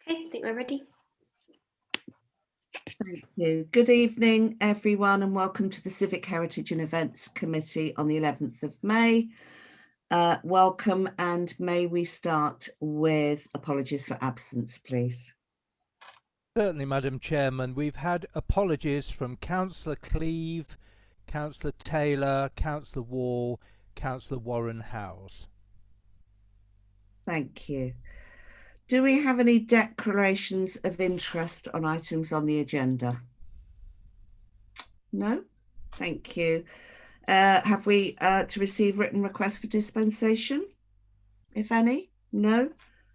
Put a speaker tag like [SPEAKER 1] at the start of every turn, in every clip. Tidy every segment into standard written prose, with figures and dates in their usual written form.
[SPEAKER 1] Okay, I think we're ready.
[SPEAKER 2] Thank you. Good evening, everyone, and welcome to the Civic Heritage and Events Committee on the 11th of May. Welcome, and may we start with apologies for absence, please.
[SPEAKER 3] Certainly, Madam Chairman. We've had apologies from Councillor Cleave, Councillor Taylor, Councillor Wall, Councillor Warren Howes.
[SPEAKER 2] Thank you. Do we have any declarations of interest on items on the agenda? No? Thank you. Have we to receive written requests for dispensation, if any? No?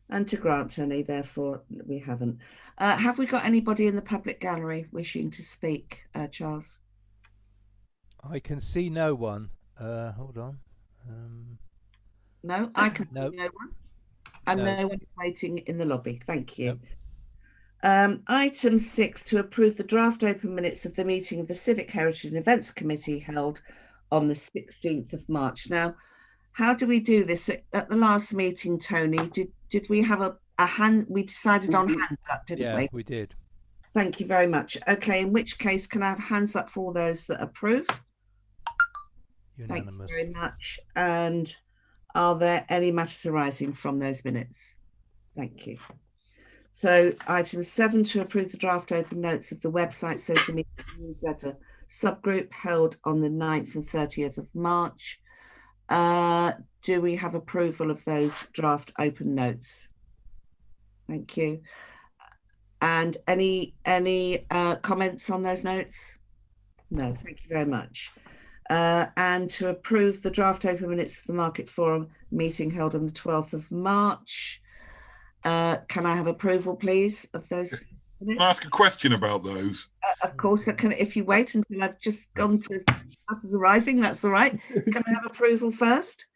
[SPEAKER 2] And to grant any, therefore, we haven't. Have we got anybody in the public gallery wishing to speak, Charles?
[SPEAKER 3] I can see no one. Hold on.
[SPEAKER 2] No, I can see no one. And
[SPEAKER 3] No.
[SPEAKER 2] no one is waiting in the lobby. Thank you.
[SPEAKER 3] Nope.
[SPEAKER 2] Item 6, to approve the draft open minutes of the meeting of the Civic Heritage and Events Committee held on the 16th of March. Now, how do we do this? At the last meeting, Tony, did we have a hand? We decided on hands up, didn't we?
[SPEAKER 3] Yeah, we did.
[SPEAKER 2] Thank you very much. Okay, in which case, can I have hands up for all those that approve?
[SPEAKER 3] Unanimous.
[SPEAKER 2] Thank you very much. And are there any matters arising from those minutes? Thank you. So item 7, to approve the draft open notes of the website social media newsletter subgroup held on the 9th and 30th of March. Do we have approval of those draft open notes? Thank you. And any comments on those notes? No, thank you very much. And to approve the draft open minutes of the Market Forum meeting held on the 12th of March. Can I have approval, please, of those minutes?
[SPEAKER 4] Can I ask a question about those?
[SPEAKER 2] Of course, I can. If you wait until I've just gone to matters arising, that's all right. Can I have approval first?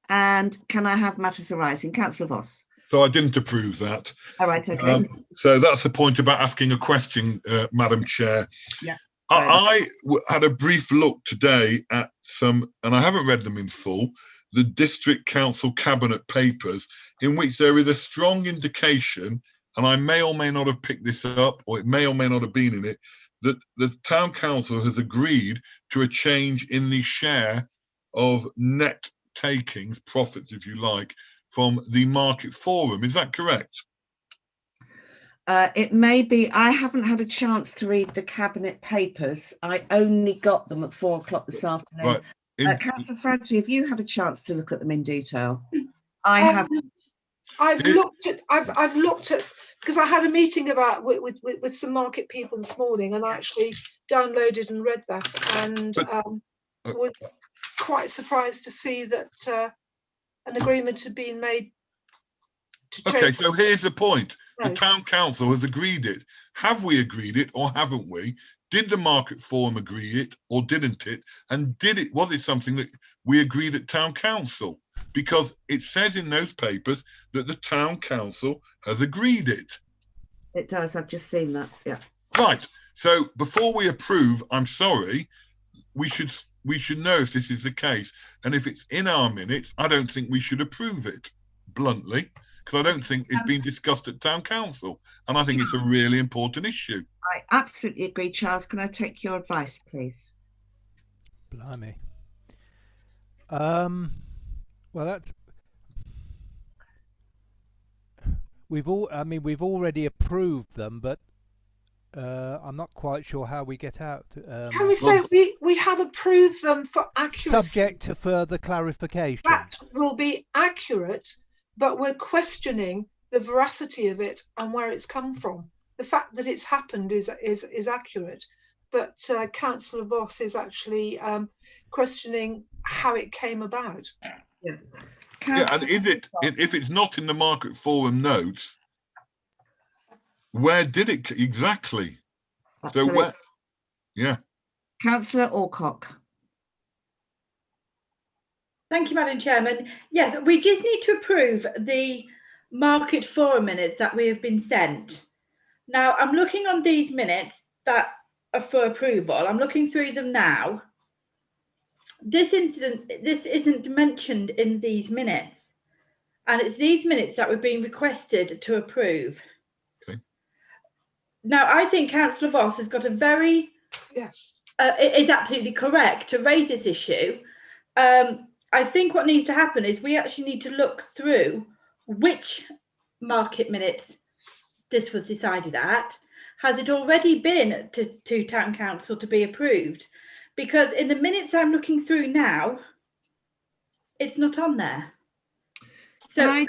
[SPEAKER 2] And can I have matters arising? Councillor Voss.
[SPEAKER 4] So I didn't approve that.
[SPEAKER 2] All right, okay.
[SPEAKER 4] So that's the point about asking a question, Madam Chair.
[SPEAKER 2] Yeah.
[SPEAKER 4] I had a brief look today at some, and I haven't read them in full, the District Council Cabinet papers, in which there is a strong indication, and I may or may not have picked this up, or it may or may not have been in it, that the Town Council has agreed to a change in the share of net takings, profits, if you like, from the Market Forum. Is that correct?
[SPEAKER 2] It may be. I haven't had a chance to read the Cabinet papers. I only got them at 4 o'clock this afternoon.
[SPEAKER 4] Right.
[SPEAKER 2] Councillor Fradley, have you had a chance to look at them in detail? I have.
[SPEAKER 5] I've looked at because I had a meeting about with some market people this morning, and I actually downloaded and read that, and was quite surprised to see that an agreement had been made to change.
[SPEAKER 4] Okay, so here's the point. The Town Council has agreed it. Have we agreed it or haven't we? Did the Market Forum agree it or didn't it? And was it something that we agreed at Town Council? Because it says in those papers that the Town Council has agreed it.
[SPEAKER 2] It does, I've just seen that, yeah.
[SPEAKER 4] Right, so before we approve, I'm sorry, we should know if this is the case. And if it's in our minutes, I don't think we should approve it, bluntly, because I don't think it's been discussed at Town Council. And I think it's a really important issue.
[SPEAKER 2] I absolutely agree. Charles, can I take your advice, please?
[SPEAKER 3] Blimey. Well, that's... we've already approved them, but I'm not quite sure how we get out.
[SPEAKER 5] Can we say we have approved them for accuracy?
[SPEAKER 3] Subject to further clarification.
[SPEAKER 5] That will be accurate, but we're questioning the veracity of it and where it's come from. The fact that it's happened is accurate, but Councillor Voss is actually questioning how it came about.
[SPEAKER 2] Yeah.
[SPEAKER 4] Yeah, and is it, if it's not in the Market Forum notes, where did it exactly?
[SPEAKER 2] Absolutely.
[SPEAKER 4] So where? Yeah.
[SPEAKER 2] Councillor Alcock.
[SPEAKER 6] Thank you, Madam Chairman. Yes, we just need to approve the Market Forum minutes that we have been sent. Now, I'm looking on these minutes that are for approval. I'm looking through them now. This isn't mentioned in these minutes, and it's these minutes that we're being requested to approve. Now, I think Councillor Voss has got a very,
[SPEAKER 5] Yes.
[SPEAKER 6] is absolutely correct to raise this issue. I think what needs to happen is we actually need to look through which market minutes this was decided at. Has it already been to Town Council to be approved? Because in the minutes I'm looking through now, it's not on there. So,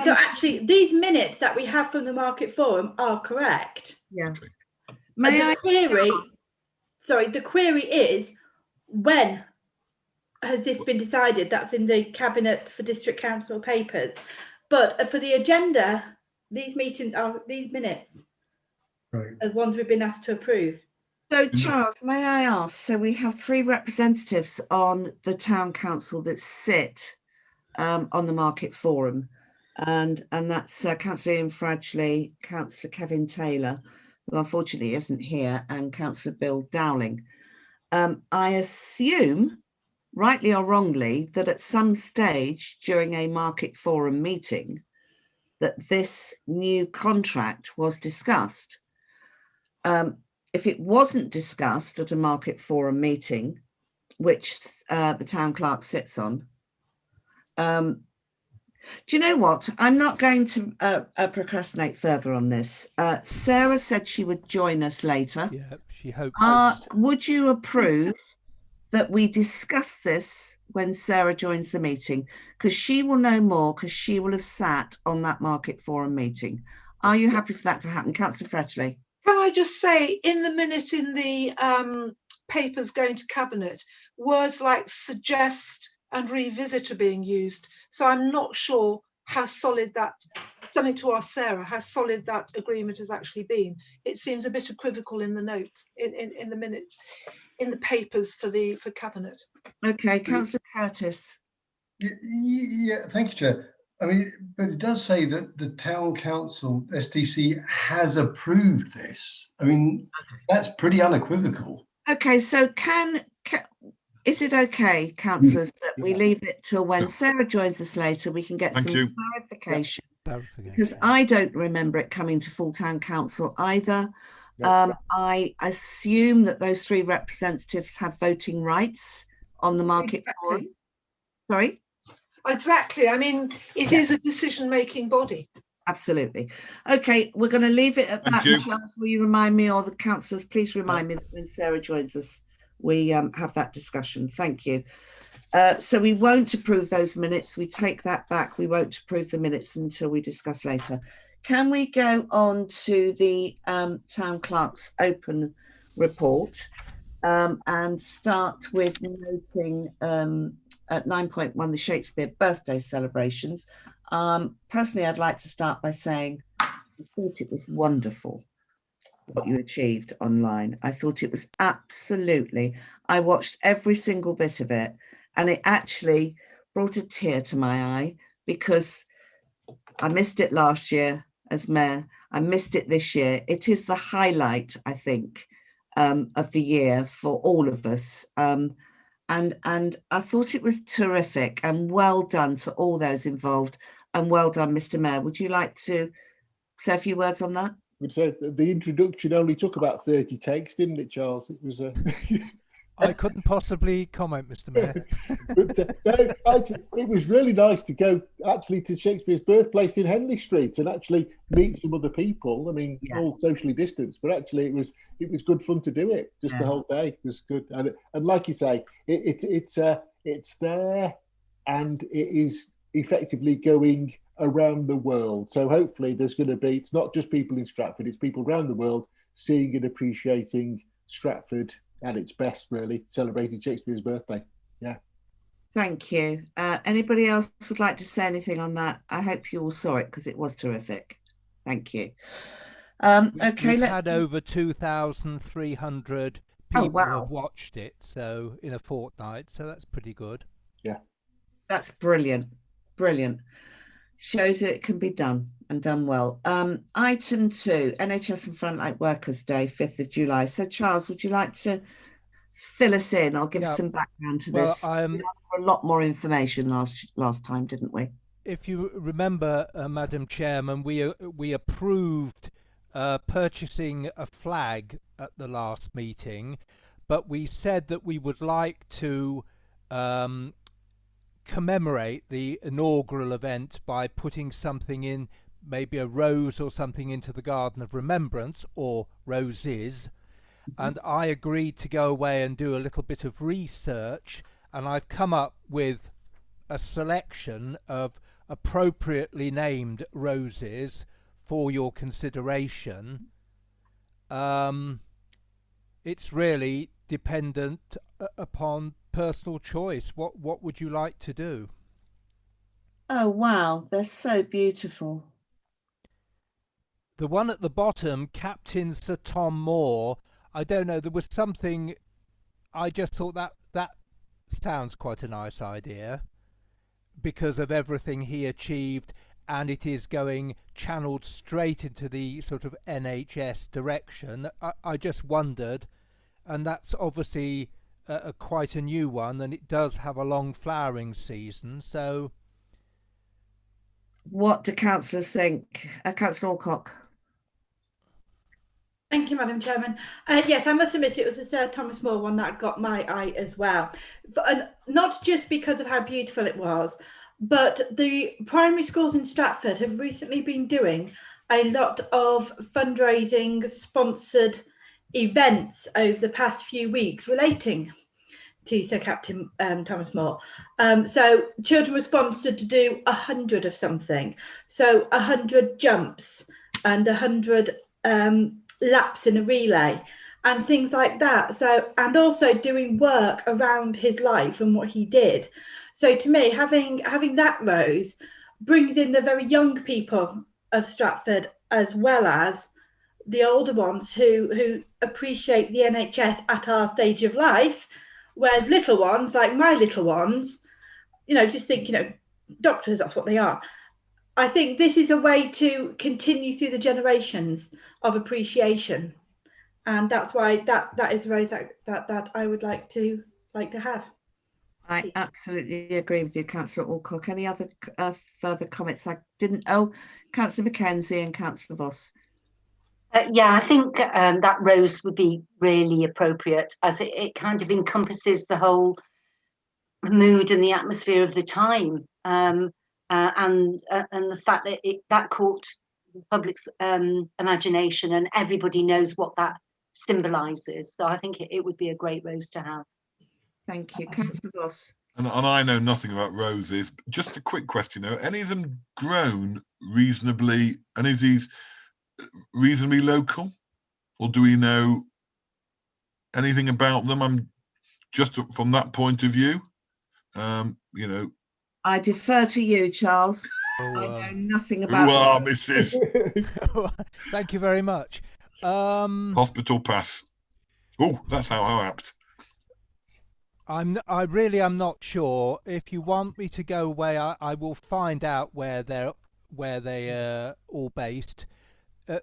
[SPEAKER 6] so actually, these minutes that we have from the Market Forum are correct.
[SPEAKER 2] Yeah.
[SPEAKER 6] The query is, when has this been decided? That's in the Cabinet for District Council papers. But for the agenda, these minutes are ones we've been asked to approve.
[SPEAKER 2] So, Charles, may I ask? So we have 3 representatives on the Town Council that sit on the Market Forum, and that's Councillor Ian Fradgley, Councillor Kevin Taylor, who unfortunately isn't here, and Councillor Bill Dowling. I assume, rightly or wrongly, that at some stage during a Market Forum meeting that this new contract was discussed. If it wasn't discussed at a Market Forum meeting, which the town clerk sits on, do you know what? I'm not going to procrastinate further on this. Sarah said she would join us later.
[SPEAKER 3] Yeah, she hopes.
[SPEAKER 2] Would you approve that we discuss this when Sarah joins the meeting? Because she will know more, because she will have sat on that Market Forum meeting. Are you happy for that to happen? Councillor Fradgley?
[SPEAKER 5] Can I just say, in the minute in the papers going to Cabinet, words like suggest and revisit are being used. So I'm not sure how solid that, something to ask Sarah, how solid that agreement has actually been. It seems a bit equivocal in the notes, in the minutes, in the papers for Cabinet.
[SPEAKER 2] Okay, Councillor Curtis.
[SPEAKER 1] Yeah, thank you, Chair. I mean, but it does say that the Town Council, STC, has approved this. I mean, that's pretty unequivocal.
[SPEAKER 2] Okay, so is it okay, councillors, that we leave it till when Sarah joins us later, we can get some clarification? Because I don't remember it coming to full Town Council either. I assume that those 3 representatives have voting rights on the Market Forum. Sorry?
[SPEAKER 5] Exactly. I mean, it is a decision-making body.
[SPEAKER 2] Absolutely. Okay, we're going to leave it at that. Charles, will you remind me, or the councillors, please remind me that when Sarah joins us, we have that discussion. Thank you. So we won't approve those minutes. We take that back. We won't approve the minutes until we discuss later. Can we go on to the Town Clerk's open report and start with noting at 9.1 the Shakespeare birthday celebrations. Personally, I'd like to start by saying I thought it was wonderful what you achieved online. I thought it was absolutely, I watched every single bit of it, and it actually brought a tear to my eye because I missed it last year as mayor. I missed it this year. It is the highlight, I think, of the year for all of us. And I thought it was terrific, and well done to all those involved, and well done, Mr. Mayor. Would you like to say a few words on that?
[SPEAKER 7] I would say the introduction only took about 30 takes, didn't it, Charles? It was
[SPEAKER 3] I couldn't possibly comment, Mr. Mayor.
[SPEAKER 7] But, it was really nice to go actually to Shakespeare's birthplace in Henley Street and actually meet some other people. I mean, all socially distanced, but actually it was good fun to do it. Just the whole day it was good, and like you say, it's there, and it is effectively going around the world. So hopefully there's going to be, it's not just people in Stratford, it's people around the world seeing and appreciating Stratford at its best, really, celebrating Shakespeare's birthday. Yeah.
[SPEAKER 2] Thank you. Anybody else would like to say anything on that? I hope you all saw it because it was terrific. Thank you. Okay,
[SPEAKER 3] we've had over 2,300 people have watched it, so in a fortnight, so that's pretty good.
[SPEAKER 7] Yeah.
[SPEAKER 2] That's brilliant. Brilliant. Shows it can be done and done well. Item 2, NHS and Frontline Workers Day, 5th of July. So, Charles, would you like to fill us in or give us some background to this? We asked for a lot more information last time, didn't we?
[SPEAKER 3] If you remember, Madam Chairman, we approved purchasing a flag at the last meeting, but we said that we would like to commemorate the inaugural event by putting something in, maybe a rose or something, into the Garden of Remembrance, or roses. And I agreed to go away and do a little bit of research, and I've come up with a selection of appropriately named roses for your consideration. It's really dependent upon personal choice. What would you like to do?
[SPEAKER 2] Oh wow, they're so beautiful.
[SPEAKER 3] The one at the bottom, Captain Sir Tom Moore, I don't know, there was something, I just thought that sounds quite a nice idea because of everything he achieved, and it is going channeled straight into the sort of NHS direction. I just wondered, and that's obviously quite a new one, and it does have a long flowering season. So
[SPEAKER 2] what do councillors think? Councillor Alcock.
[SPEAKER 6] Thank you, Madam Chairman. Yes, I must admit it was the Sir Thomas More one that got my eye as well. But not just because of how beautiful it was, but the primary schools in Stratford have recently been doing a lot of fundraising sponsored events over the past few weeks relating to Sir Captain Thomas More. So children were sponsored to do 100 of something. So 100 jumps and 100 laps in a relay and things like that. So, and also doing work around his life and what he did. So to me, having that rose brings in the very young people of Stratford, as well as the older ones who appreciate the NHS at our stage of life, whereas little ones, like my little ones, just think, doctors, that's what they are. I think this is a way to continue through the generations of appreciation, and that's why that is a rose that I would like to have.
[SPEAKER 2] I absolutely agree with you, Councillor Alcock. Any other further comments? I didn't. Oh, Councillor Mackenzie and Councillor Voss.
[SPEAKER 8] Yeah, I think that rose would be really appropriate, as it kind of encompasses the whole mood and the atmosphere of the time, and the fact that that caught the public's imagination, and everybody knows what that symbolises. So I think it would be a great rose to have.
[SPEAKER 2] Thank you, Councillor Voss.
[SPEAKER 4] And I know nothing about roses. Just a quick question though: any of them grown reasonably? Any of these reasonably local, or do we know anything about them? I'm just from that point of view.
[SPEAKER 2] I defer to you, Charles. I know nothing about.
[SPEAKER 4] Well, Mrs.
[SPEAKER 3] Thank you very much.
[SPEAKER 4] Hospital pass. Oh, that's how apt.
[SPEAKER 3] I really am not sure. If you want me to go away, I will find out where they are all based.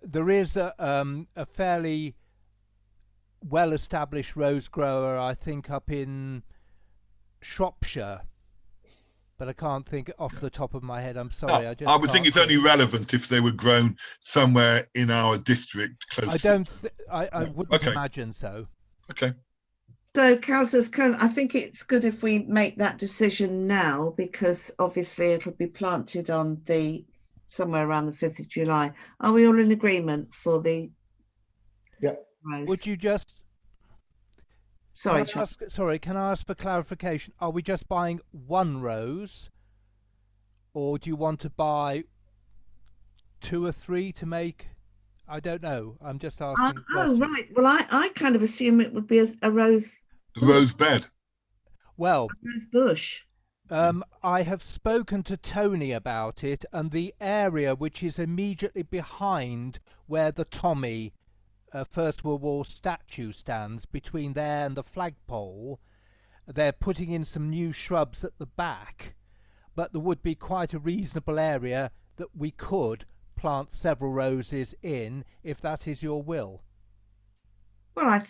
[SPEAKER 3] There is a fairly well-established rose grower, I think, up in Shropshire, but I can't think off the top of my head. I'm sorry.
[SPEAKER 4] I would think it's only relevant if they were grown somewhere in our district.
[SPEAKER 3] I wouldn't imagine so.
[SPEAKER 4] Okay.
[SPEAKER 2] So, councillors, I think it's good if we make that decision now, because obviously it'll be planted on somewhere around the 5th of July. Are we all in agreement for the?
[SPEAKER 7] Yeah.
[SPEAKER 2] Rose?
[SPEAKER 3] Would you just?
[SPEAKER 2] Sorry,
[SPEAKER 3] can I ask for clarification? Are we just buying one rose, or do you want to buy 2 or 3 to make? I don't know. I'm just asking.
[SPEAKER 2] Oh, right. Well, I kind of assume it would be a rose.
[SPEAKER 4] The rose bed.
[SPEAKER 3] Well,
[SPEAKER 2] a rose bush.
[SPEAKER 3] I have spoken to Tony about it, and the area which is immediately behind where the Tommy First World War statue stands, between there and the flagpole, they're putting in some new shrubs at the back, but there would be quite a reasonable area that we could plant several roses in, if that is your will.
[SPEAKER 2] Well,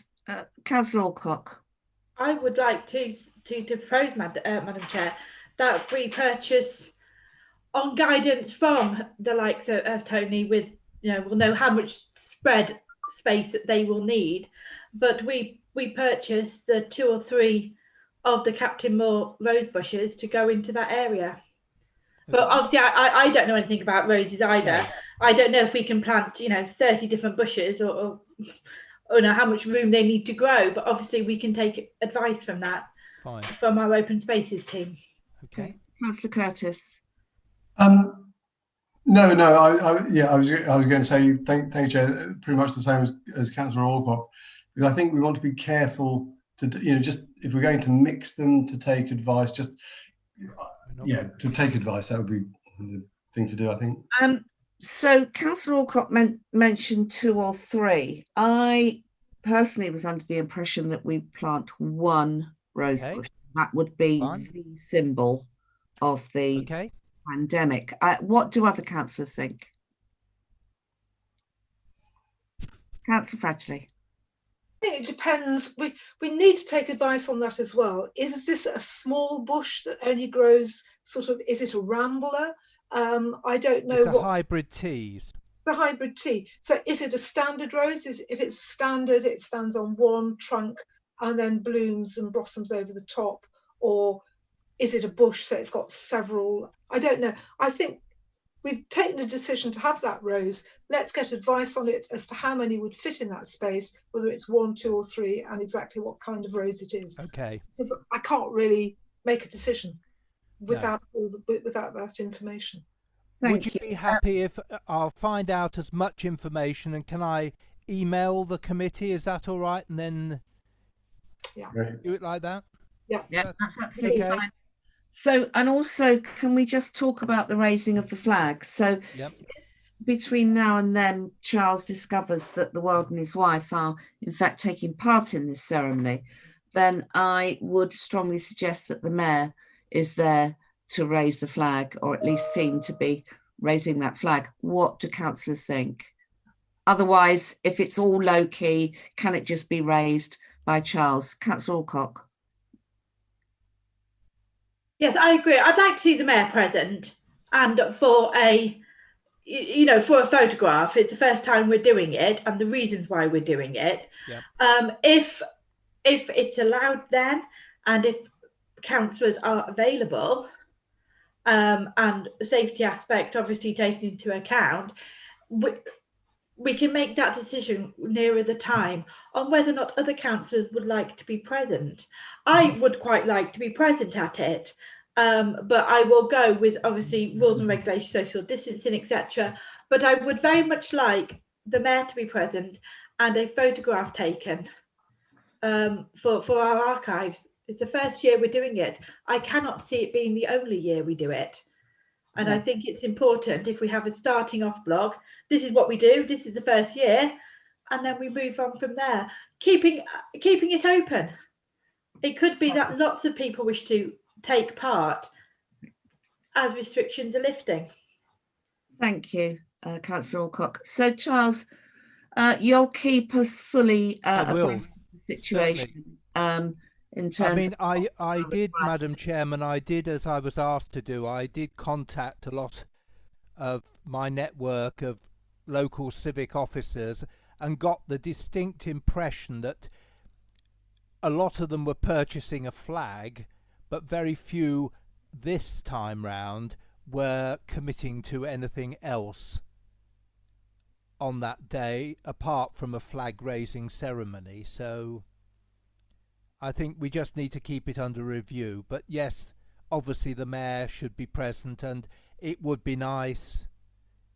[SPEAKER 2] Councillor Alcock.
[SPEAKER 6] I would like to propose, Madam Chair, that we purchase, on guidance from the likes of Tony, with will know how much spread space that they will need. But we purchased 2 or 3 of the Captain Moore rose bushes to go into that area. But obviously I don't know anything about roses either.
[SPEAKER 3] No.
[SPEAKER 6] I don't know if we can plant 30 different bushes or know how much room they need to grow, but obviously we can take advice from that.
[SPEAKER 3] Fine.
[SPEAKER 6] From our open spaces team.
[SPEAKER 3] Okay.
[SPEAKER 2] Councillor Curtis.
[SPEAKER 1] No, I was going to say thank you, Chair. Pretty much the same as Councillor Alcock, because I think we want to be careful to just if we're going to mix them, to take advice. To take advice, that would be the thing to do, I think.
[SPEAKER 2] So Councillor Alcock mentioned 2 or 3. I personally was under the impression that we plant 1 rose bush. That would be the symbol of the pandemic. What do other councillors think? Councillor Fradgley.
[SPEAKER 5] I think it depends. We need to take advice on that as well. Is this a small bush that only grows is it a rambler? I don't know.
[SPEAKER 3] It's a hybrid teas.
[SPEAKER 5] The hybrid tea. So is it a standard rose? If it's standard, it stands on one trunk and then blooms and blossoms over the top, or is it a bush so it's got several? I don't know. I think we've taken a decision to have that rose. Let's get advice on it as to how many would fit in that space, whether it's 1, 2 or 3, and exactly what kind of rose it is.
[SPEAKER 3] Okay.
[SPEAKER 5] Because I can't really make a decision without that information.
[SPEAKER 3] Would you be happy if I'll find out as much information, and can I email the committee? Is that all right? And then do it like that?
[SPEAKER 5] Yeah,
[SPEAKER 2] that's absolutely fine. So, and also, can we just talk about the raising of the flag? So, if between now and then Charles discovers that the world and his wife are in fact taking part in this ceremony, then I would strongly suggest that the mayor is there to raise the flag, or at least seen to be raising that flag. What do councillors think? Otherwise, if it's all low key, can it just be raised by Charles? Councillor Alcock.
[SPEAKER 6] Yes, I agree. I'd like to see the mayor present, and for a for a photograph. It's the first time we're doing it, and the reasons why we're doing it. If it's allowed then, and if councillors are available, and the safety aspect obviously taken into account, we can make that decision nearer the time on whether or not other councillors would like to be present. I would quite like to be present at it, but I will go with obviously rules and regulations, social distancing, etc. But I would very much like the mayor to be present and a photograph taken for our archives. It's the first year we're doing it. I cannot see it being the only year we do it. And I think it's important, if we have a starting off blog, this is what we do, this is the first year, and then we move on from there. Keeping it open. It could be that lots of people wish to take part as restrictions are lifting.
[SPEAKER 2] Thank you, Councillor Alcock. So, Charles, you'll keep us fully abreast of the situation. In terms
[SPEAKER 3] I did, Madam Chairman, I did, as I was asked to do, I did contact a lot of my network of local civic officers and got the distinct impression that a lot of them were purchasing a flag, but very few this time round were committing to anything else on that day apart from a flag raising ceremony. So I think we just need to keep it under review. But yes, obviously the mayor should be present, and it would be nice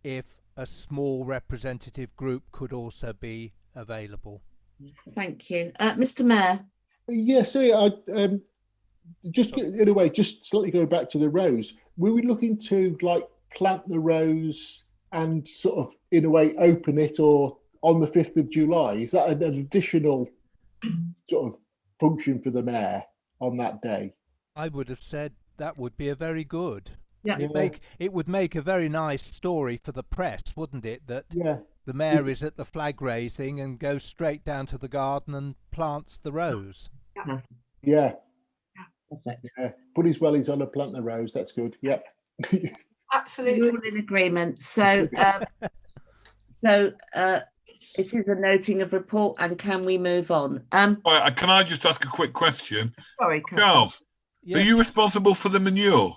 [SPEAKER 3] if a small representative group could also be available.
[SPEAKER 2] Thank you. Mr. Mayor.
[SPEAKER 7] Yes, just in a way, just slightly going back to the rose, were we looking to plant the rose and sort of in a way open it, or on the 5th of July? Is that an additional sort of function for the mayor on that day?
[SPEAKER 3] I would have said that would be a very good. It would make a very nice story for the press, wouldn't it? That the mayor is at the flag raising and goes straight down to the garden and plants the rose.
[SPEAKER 7] Put his wellies on and plant the rose. That's good.
[SPEAKER 5] Absolutely.
[SPEAKER 2] We're all in agreement. So So it is a noting of report, and can we move on?
[SPEAKER 4] Can I just ask a quick question?
[SPEAKER 2] Sorry,
[SPEAKER 4] Charles,
[SPEAKER 3] Yes.
[SPEAKER 4] are you responsible for the manure?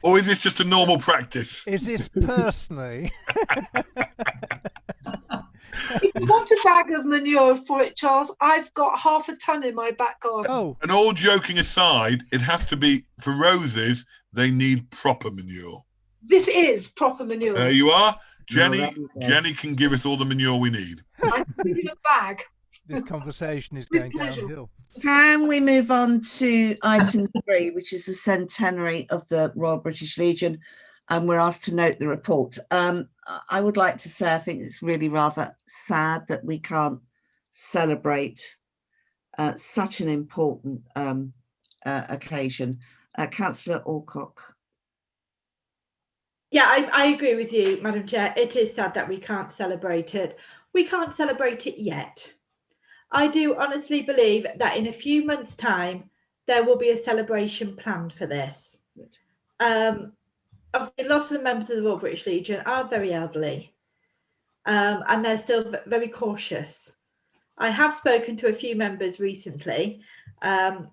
[SPEAKER 4] Or is this just a normal practice?
[SPEAKER 3] Is this personally?
[SPEAKER 5] If you want a bag of manure for it, Charles, I've got half a ton in my back garden.
[SPEAKER 3] Oh.
[SPEAKER 4] And all joking aside, it has to be, for roses, they need proper manure.
[SPEAKER 5] This is proper manure.
[SPEAKER 4] There you are. Jenny,
[SPEAKER 2] there you go.
[SPEAKER 4] Jenny can give us all the manure we need.
[SPEAKER 5] I can give you a bag.
[SPEAKER 3] This conversation is
[SPEAKER 5] With
[SPEAKER 3] going
[SPEAKER 5] pleasure.
[SPEAKER 3] downhill.
[SPEAKER 2] Can we move on to item 3, which is the centenary of the Royal British Legion? And we're asked to note the report. I would like to say I think it's really rather sad that we can't celebrate such an important occasion. Councillor Alcock.
[SPEAKER 6] Yeah, I agree with you, Madam Chair. It is sad that we can't celebrate it. We can't celebrate it yet. I do honestly believe that in a few months' time, there will be a celebration planned for this. Obviously, a lot of the members of the Royal British Legion are very elderly, and they're still very cautious. I have spoken to a few members recently, and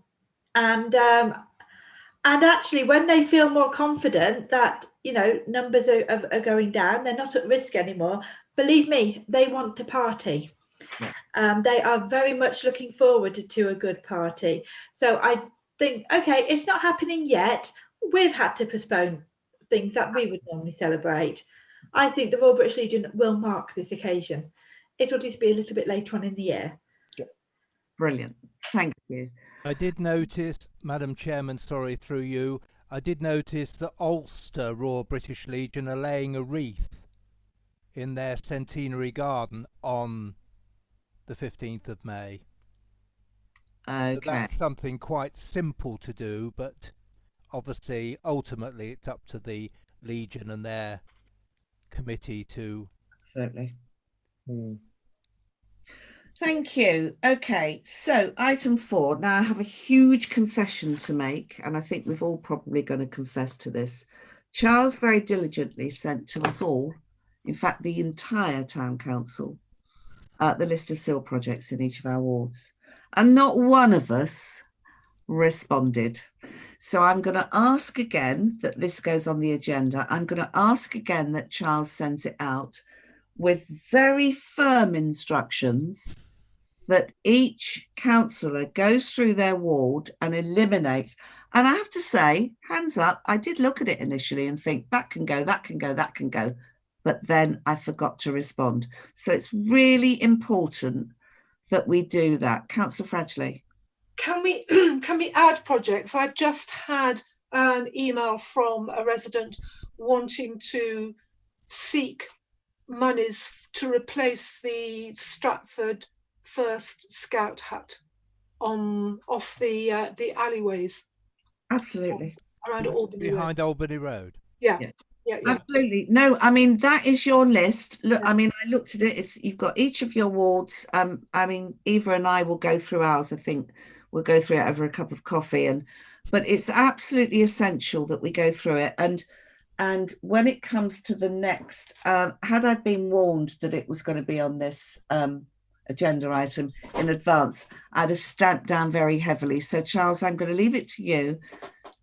[SPEAKER 6] actually, when they feel more confident that, you know, numbers are going down, they're not at risk anymore, believe me, they want to party. They are very much looking forward to a good party. So I think, okay, it's not happening yet. We've had to postpone things that we would normally celebrate. I think the Royal British Legion will mark this occasion. It'll just be a little bit later on in the year.
[SPEAKER 2] Brilliant. Thank you.
[SPEAKER 3] I did notice, Madam Chairman, sorry, through you, I did notice that Ulster Royal British Legion are laying a wreath in their centenary garden on the 15th of May.
[SPEAKER 2] Okay.
[SPEAKER 3] So that's something quite simple to do, but obviously, ultimately, it's up to the Legion and their committee to...
[SPEAKER 2] Absolutely. Thank you. Okay, so item 4. Now I have a huge confession to make, and I think we've all probably going to confess to this. Charles very diligently sent to us all, in fact, the entire town council, the list of SIL projects in each of our wards, and not one of us responded. So I'm going to ask again that this goes on the agenda. I'm going to ask again that Charles sends it out with very firm instructions that each councillor goes through their ward and eliminates. And I have to say, hands up, I did look at it initially and think that can go, that can go, that can go. But then I forgot to respond. So it's really important that we do that. Councillor Fradgley.
[SPEAKER 5] Can we add projects? I've just had an email from a resident wanting to seek monies to replace the Stratford First Scout hut off the alleyways.
[SPEAKER 2] Absolutely.
[SPEAKER 5] Around Albany
[SPEAKER 3] behind
[SPEAKER 5] Road.
[SPEAKER 3] Albany Road.
[SPEAKER 5] Yeah.
[SPEAKER 2] Absolutely. No, I mean, that is your list. Look, I mean, I looked at it. You've got each of your wards. I mean, Eva and I will go through ours. I think we'll go through it over a cup of coffee, but it's absolutely essential that we go through it. And when it comes to the next, had I been warned that it was going to be on this agenda item in advance, I'd have stamped down very heavily. So Charles, I'm going to leave it to you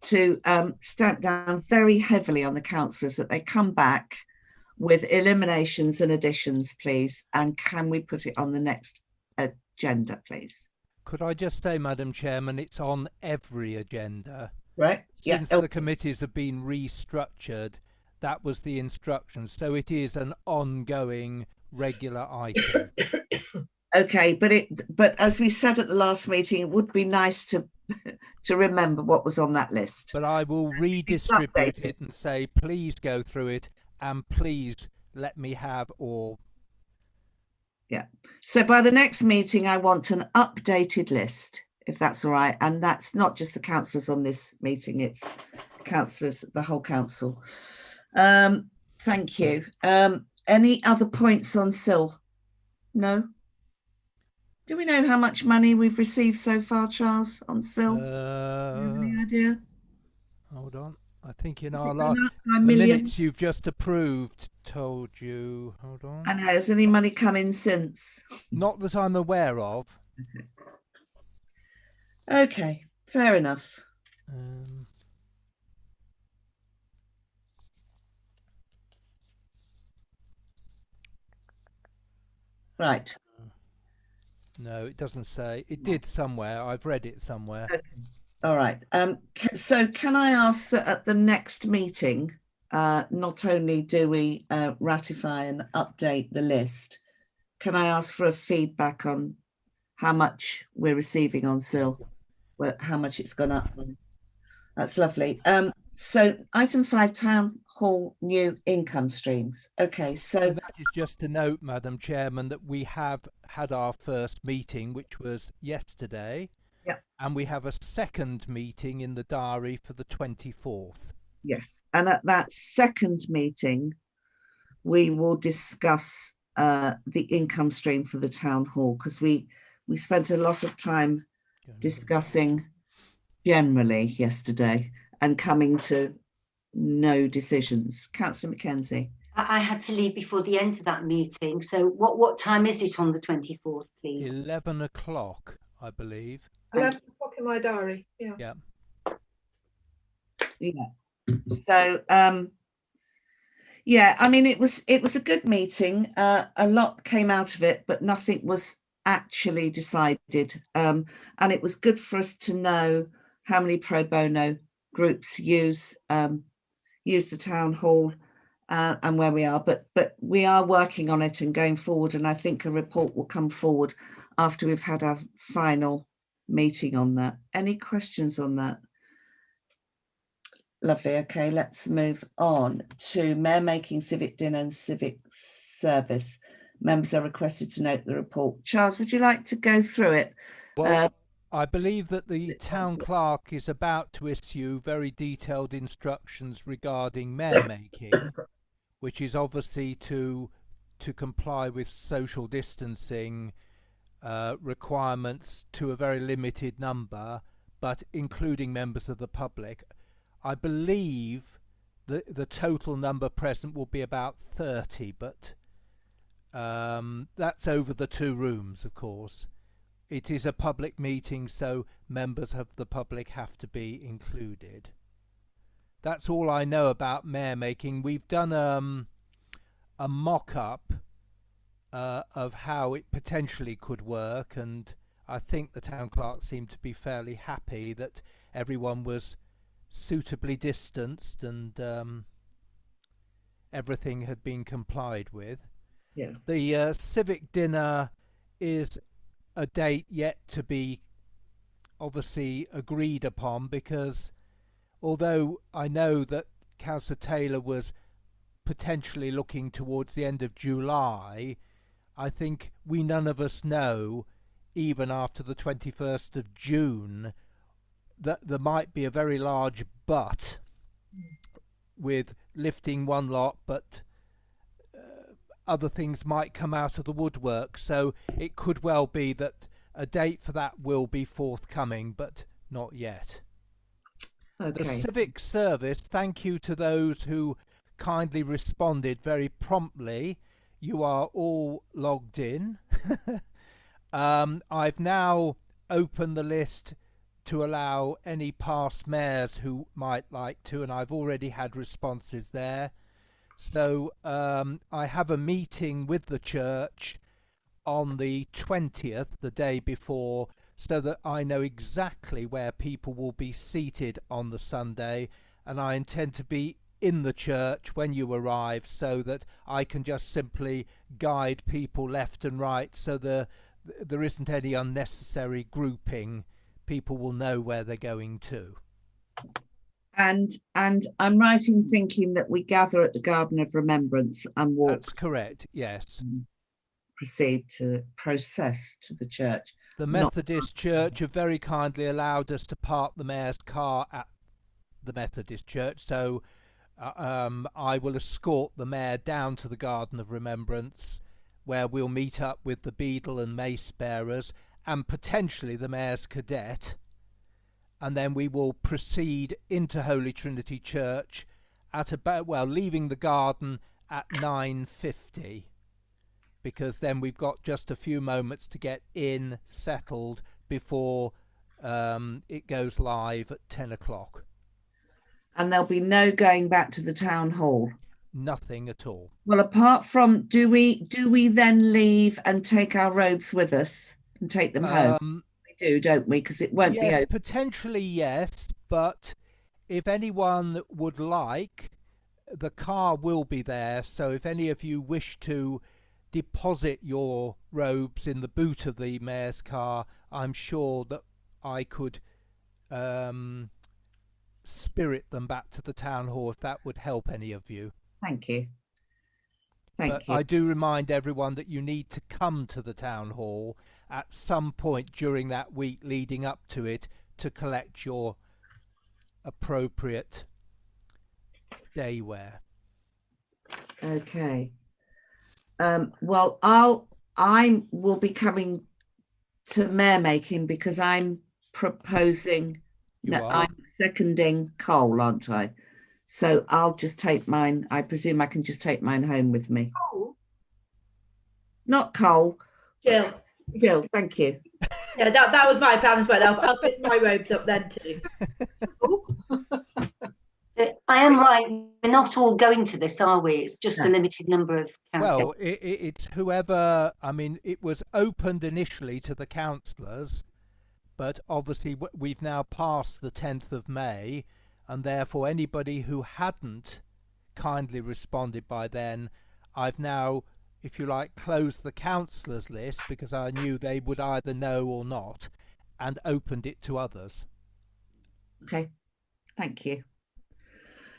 [SPEAKER 2] to stamp down very heavily on the councillors that they come back with eliminations and additions, please. And can we put it on the next agenda, please?
[SPEAKER 3] Could I just say, Madam Chairman, it's on every agenda.
[SPEAKER 2] Right.
[SPEAKER 3] Since the committees have been restructured, that was the instruction. So it is an ongoing regular item.
[SPEAKER 2] Okay, but as we said at the last meeting, it would be nice to remember what was on that list.
[SPEAKER 3] But I will redistribute it and say, please go through it and please let me have all.
[SPEAKER 2] Yeah. So by the next meeting, I want an updated list, if that's all right. And that's not just the councillors on this meeting, it's councillors, the whole council. Thank you. Any other points on SIL? No? Do we know how much money we've received so far, Charles, on SIL? Any idea?
[SPEAKER 3] Hold on. I think in our the
[SPEAKER 2] million
[SPEAKER 3] minutes you've just approved told you. Hold on.
[SPEAKER 2] And has any money come in since?
[SPEAKER 3] Not that I'm aware of.
[SPEAKER 2] Okay, fair enough. Right.
[SPEAKER 3] No, it doesn't say. It did somewhere. I've read it somewhere.
[SPEAKER 2] Okay. All right. So can I ask that at the next meeting, not only do we ratify and update the list, can I ask for a feedback on how much we're receiving on SIL, how much it's gone up? That's lovely. So item 5, Town Hall new income streams. Okay, so
[SPEAKER 3] and that is just to note, Madam Chairman, that we have had our first meeting, which was yesterday.
[SPEAKER 2] Yeah.
[SPEAKER 3] And we have a second meeting in the diary for the 24th.
[SPEAKER 2] Yes, and at that second meeting, we will discuss the income stream for the town hall, because we spent a lot of time discussing generally yesterday and coming to no decisions. Councillor Mackenzie.
[SPEAKER 8] I had to leave before the end of that meeting. So what time is it on the 24th, please?
[SPEAKER 3] 11 o'clock, I believe.
[SPEAKER 5] 11 o'clock in my diary. Yeah.
[SPEAKER 3] Yeah.
[SPEAKER 2] Yeah. So yeah, I mean, it was a good meeting. A lot came out of it, but nothing was actually decided. And it was good for us to know how many pro bono groups use the town hall and where we are. But we are working on it and going forward. And I think a report will come forward after we've had our final meeting on that. Any questions on that? Lovely. Okay, let's move on to Mayor making civic dinner and civic service. Members are requested to note the report. Charles, would you like to go through it?
[SPEAKER 3] Well, I believe that the town clerk is about to issue very detailed instructions regarding mayor making, which is obviously to comply with social distancing requirements to a very limited number, but including members of the public. I believe the total number present will be about 30, but that's over the 2 rooms, of course. It is a public meeting, so members of the public have to be included. That's all I know about mayor making. We've done a mock-up of how it potentially could work, and I think the town clerk seemed to be fairly happy that everyone was suitably distanced and everything had been complied with.
[SPEAKER 2] Yeah.
[SPEAKER 3] The civic dinner is a date yet to be obviously agreed upon, because although I know that Councillor Taylor was potentially looking towards the end of July, I think we none of us know, even after the 21st of June, that there might be a very large but with lifting one lot, but other things might come out of the woodwork. So it could well be that a date for that will be forthcoming, but not yet.
[SPEAKER 2] Okay.
[SPEAKER 3] The civic service, thank you to those who kindly responded very promptly. You are all logged in. I've now opened the list to allow any past mayors who might like to, and I've already had responses there. So I have a meeting with the church on the 20th, the day before, so that I know exactly where people will be seated on the Sunday, and I intend to be in the church when you arrive so that I can just simply guide people left and right, so there isn't any unnecessary grouping. People will know where they're going to.
[SPEAKER 2] And I'm right in thinking that we gather at the Garden of Remembrance and walk.
[SPEAKER 3] That's correct, yes.
[SPEAKER 2] Proceed to process to the church.
[SPEAKER 3] The Methodist Church have very kindly allowed us to park the mayor's car at the Methodist Church, so I will escort the mayor down to the Garden of Remembrance, where we'll meet up with the beadle and mace bearers and potentially the mayor's cadet, and then we will proceed into Holy Trinity Church at about, well, leaving the garden at 9:50, because then we've got just a few moments to get in settled before it goes live at 10 o'clock.
[SPEAKER 2] And there'll be no going back to the town hall?
[SPEAKER 3] Nothing at all.
[SPEAKER 2] Well, apart from, do we then leave and take our robes with us and take them home? We do, don't we? Because it won't be open.
[SPEAKER 3] Potentially yes, but if anyone would like, the car will be there. So if any of you wish to deposit your robes in the boot of the mayor's car, I'm sure that I could spirit them back to the town hall, if that would help any of you.
[SPEAKER 2] Thank you.
[SPEAKER 3] But I do remind everyone that you need to come to the town hall at some point during that week leading up to it to collect your appropriate day wear.
[SPEAKER 2] Okay. Well, I will be coming to mayor making because I'm proposing. I'm seconding Cole, aren't I? So I'll just take mine. I presume I can just take mine home with me.
[SPEAKER 5] Cole?
[SPEAKER 2] Not Cole.
[SPEAKER 6] Jill.
[SPEAKER 2] Jill, thank you.
[SPEAKER 6] Yeah, that was my plan as well. I'll pick my robes up then too.
[SPEAKER 8] I am right. We're not all going to this, are we? It's just a limited number of councillors.
[SPEAKER 3] Well, it's whoever. I mean, it was opened initially to the councillors, but obviously we've now passed the 10th of May, and therefore anybody who hadn't kindly responded by then, I've now, if you like, closed the councillors list because I knew they would either know or not, and opened it to others.
[SPEAKER 2] Okay, thank you.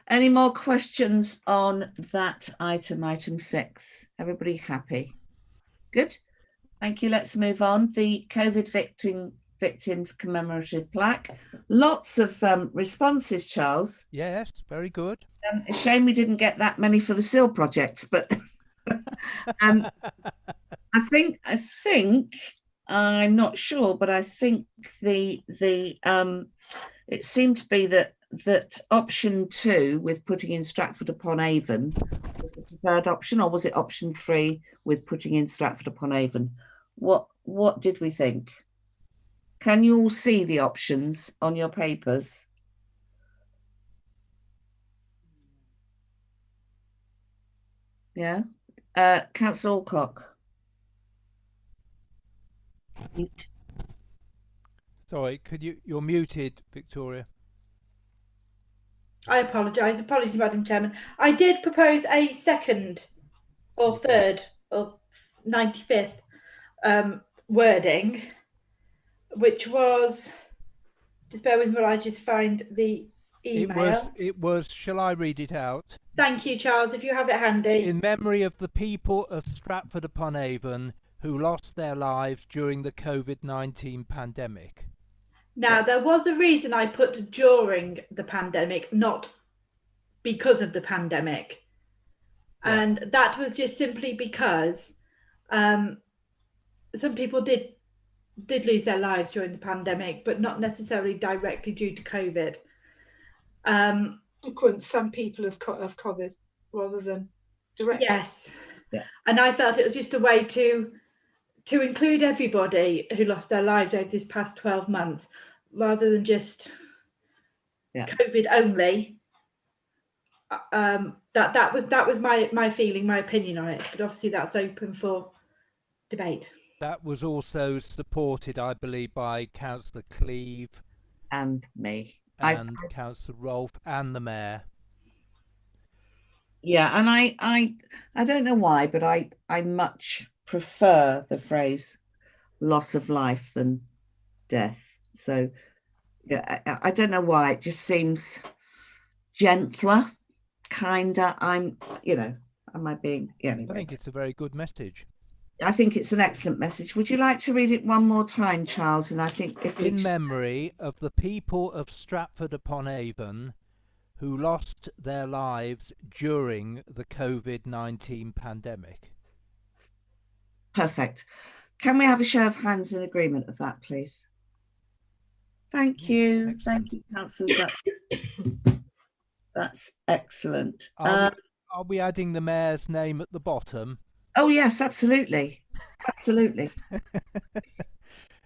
[SPEAKER 2] Any more questions on that item 6? Everybody happy? Good. Thank you. Let's move on. The COVID victims commemorative plaque. Lots of responses, Charles.
[SPEAKER 3] Yes, very good.
[SPEAKER 2] A shame we didn't get that many for the SEAL projects, but I think I'm not sure, but I think it seemed to be that option 2 with putting in Stratford-upon-Avon was the preferred option, or was it option 3 with putting in Stratford-upon-Avon? What did we think? Can you all see the options on your papers? Yeah. Councillor Alcock.
[SPEAKER 3] Sorry, you're muted, Victoria.
[SPEAKER 6] I apologise. Apologies, Madam Chairman. I did propose a second or third or 95th wording, which was, just bear with me while I just find the email.
[SPEAKER 3] It was, shall I read it out?
[SPEAKER 6] Thank you, Charles, if you have it handy.
[SPEAKER 3] In memory of the people of Stratford-upon-Avon who lost their lives during the COVID-19 pandemic.
[SPEAKER 6] Now, there was a reason I put during the pandemic, not because of the pandemic. Yeah. And that was just simply because some people did lose their lives during the pandemic, but not necessarily directly due to COVID.
[SPEAKER 5] Some people have COVID rather than directly.
[SPEAKER 6] Yes. Yeah. And I felt it was just a way to include everybody who lost their lives over this past 12 months, rather than just COVID only. That was my feeling, my opinion on it. But obviously that's open for debate.
[SPEAKER 3] That was also supported, I believe, by Councillor Cleave
[SPEAKER 2] and me,
[SPEAKER 3] and Councillor Rolfe and the Mayor.
[SPEAKER 2] Yeah, and I don't know why, but I much prefer the phrase loss of life than death. So yeah, I don't know why, it just seems gentler, kinder. I might be, anyway.
[SPEAKER 3] I think it's a very good message.
[SPEAKER 2] I think it's an excellent message. Would you like to read it one more time, Charles? And I think
[SPEAKER 3] in memory of the people of Stratford-upon-Avon who lost their lives during the COVID-19 pandemic.
[SPEAKER 2] Perfect. Can we have a show of hands in agreement of that, please? Thank you. Excellent. Thank you, councillors. That's excellent.
[SPEAKER 3] Are Are we adding the mayor's name at the bottom?
[SPEAKER 2] Oh yes, absolutely, absolutely.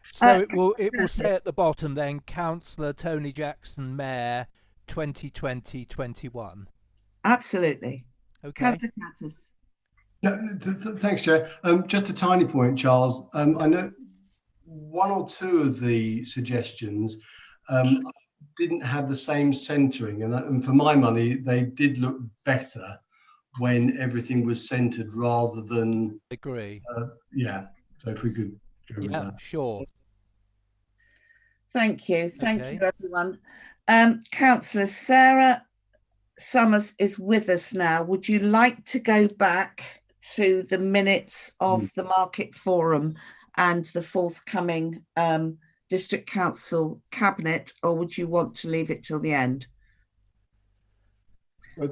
[SPEAKER 3] So it will say at the bottom then, Councillor Tony Jackson, Mayor, 2020-21.
[SPEAKER 2] Absolutely.
[SPEAKER 3] Okay.
[SPEAKER 2] Councillor Curtis.
[SPEAKER 1] Yeah, thanks, Chair. Just a tiny point, Charles. I know one or two of the suggestions didn't have the same centering, and for my money, they did look better when everything was centered rather than.
[SPEAKER 3] I agree.
[SPEAKER 1] Yeah. So if we could go with
[SPEAKER 3] Yeah,
[SPEAKER 1] that.
[SPEAKER 3] sure.
[SPEAKER 2] Thank you. Thank
[SPEAKER 3] Okay.
[SPEAKER 2] you, everyone. Councillor Sarah Summers is with us now. Would you like to go back to the minutes of the Market Forum and the forthcoming District Council Cabinet, or would you want to leave it till the end?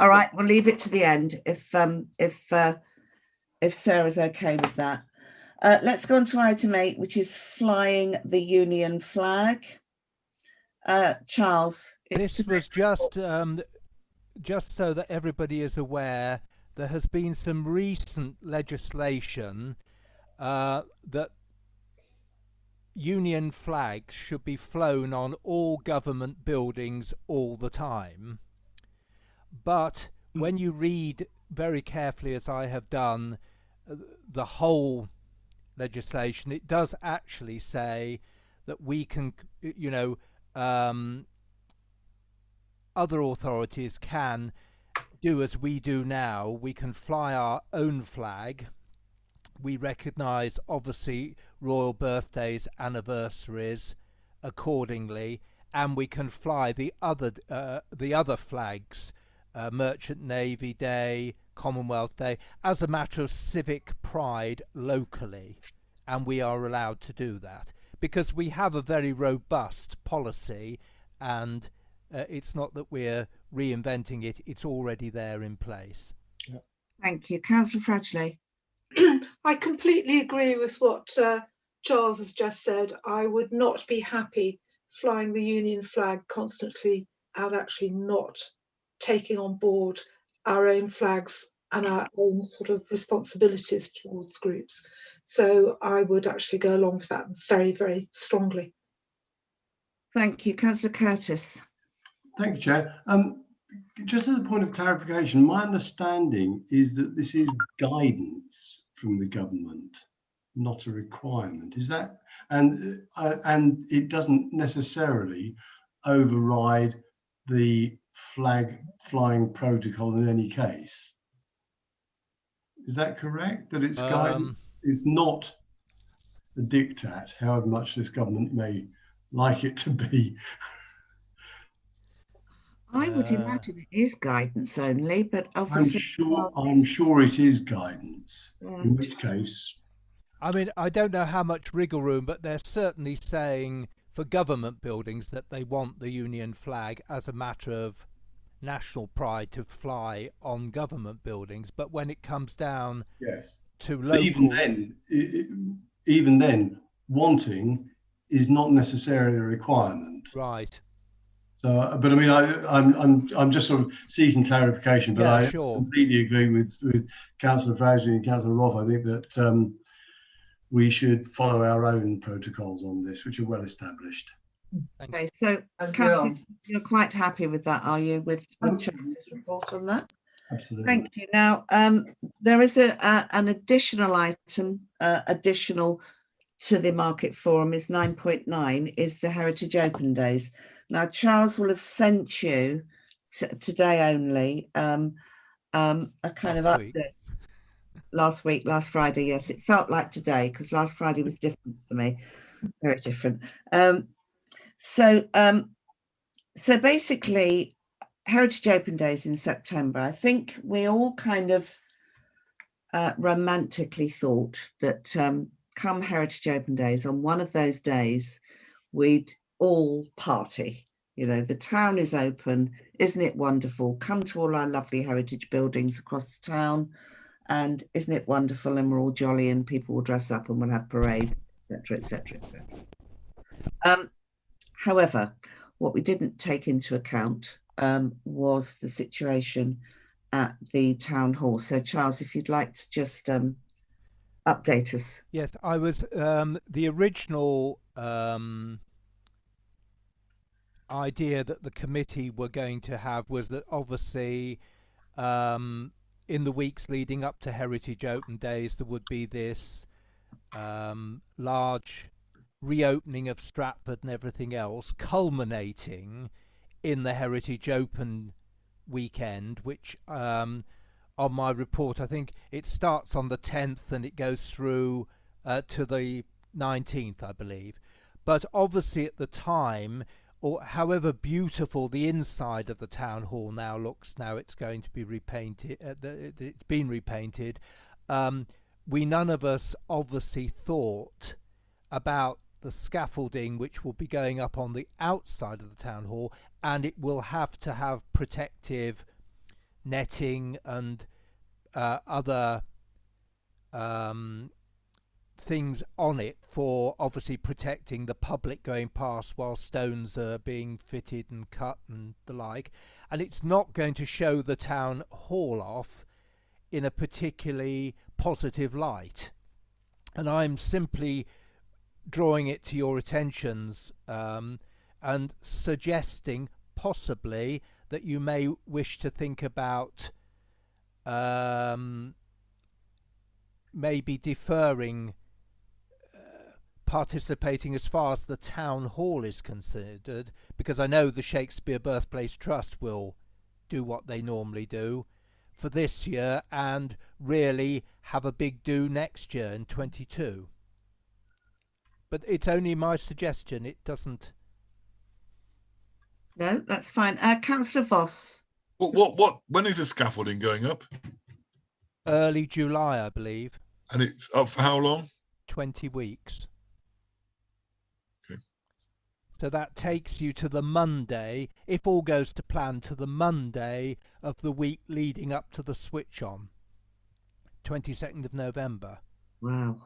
[SPEAKER 2] All right, we'll leave it to the end if Sarah's okay with that. Let's go on to item 8, which is flying the Union flag. Charles,
[SPEAKER 3] this was just so that everybody is aware, there has been some recent legislation that Union flags should be flown on all government buildings all the time. But when you read very carefully, as I have done, the whole legislation, it does actually say that we can, you know, other authorities can do as we do now. We can fly our own flag. We recognise, obviously, royal birthdays, anniversaries accordingly, and we can fly the other flags, Merchant Navy Day, Commonwealth Day, as a matter of civic pride locally, and we are allowed to do that because we have a very robust policy, and it's not that we're reinventing it, it's already there in place.
[SPEAKER 2] Yeah. Thank you. Councillor Fradgley.
[SPEAKER 5] I completely agree with what Charles has just said. I would not be happy flying the Union flag constantly and actually not taking on board our own flags and our own sort of responsibilities towards groups. So I would actually go along with that very, very strongly.
[SPEAKER 2] Thank you. Councillor Curtis.
[SPEAKER 1] Thank you, Chair. Just as a point of clarification, my understanding is that this is guidance from the government, not a requirement. Is that, and it doesn't necessarily override the flag flying protocol in any case. Is that correct? That it's guidance is not a diktat, however much this government may like it to be.
[SPEAKER 2] I would imagine it is guidance only, but obviously
[SPEAKER 1] I'm sure it is guidance. In which case,
[SPEAKER 3] I mean, I don't know how much wriggle room, but they're certainly saying for government buildings that they want the Union flag as a matter of national pride to fly on government buildings. But when it comes down to local,
[SPEAKER 1] even then, wanting is not necessarily a requirement.
[SPEAKER 3] Right.
[SPEAKER 1] So, but I mean, I'm just sort of seeking clarification. But I completely agree with Councillor Fradgley and Councillor Roth. I think that we should follow our own protocols on this, which are well established.
[SPEAKER 2] Okay, so Councillor, you're quite happy with that, are you? With Charles's report on that?
[SPEAKER 1] Absolutely.
[SPEAKER 2] Thank you. Now, there is an additional item, additional to the Market Forum is 9.9, is the Heritage Open Days. Now, Charles will have sent you today only a kind of update. Last Friday, yes. It felt like today because last Friday was different for me, very different. So basically, Heritage Open Days in September. I think we all kind of romantically thought that come Heritage Open Days, on one of those days, we'd all party. You know, the town is open, isn't it wonderful? Come to all our lovely heritage buildings across the town, and isn't it wonderful? And we're all jolly, and people will dress up, and we'll have parade, etc., etc., etc. However, what we didn't take into account was the situation at the town hall. So Charles, if you'd like to just update us.
[SPEAKER 3] Yes, I was the original idea that the committee were going to have was that obviously in the weeks leading up to Heritage Open Days there would be this large reopening of Stratford and everything else, culminating in the Heritage Open weekend, which on my report I think it starts on the 10th and it goes through to the 19th, I believe. But obviously at the time, or however beautiful the inside of the town hall now looks, now it's going to be repainted, it's been repainted, we none of us obviously thought about the scaffolding which will be going up on the outside of the town hall, and it will have to have protective netting and other things on it for obviously protecting the public going past while stones are being fitted and cut and the like. And it's not going to show the town hall off in a particularly positive light. And I'm simply drawing it to your attentions and suggesting possibly that you may wish to think about maybe deferring participating as far as the town hall is considered, because I know the Shakespeare Birthplace Trust will do what they normally do for this year and really have a big do next year in 22. But it's only my suggestion, it doesn't.
[SPEAKER 2] No, that's fine. Councillor Voss.
[SPEAKER 4] When is the scaffolding going up?
[SPEAKER 3] Early July, I believe.
[SPEAKER 4] And it's up for how long?
[SPEAKER 3] 20 weeks.
[SPEAKER 4] Okay.
[SPEAKER 3] So that takes you to the Monday, if all goes to plan, to the Monday of the week leading up to the switch on. 22nd of November.
[SPEAKER 2] Wow.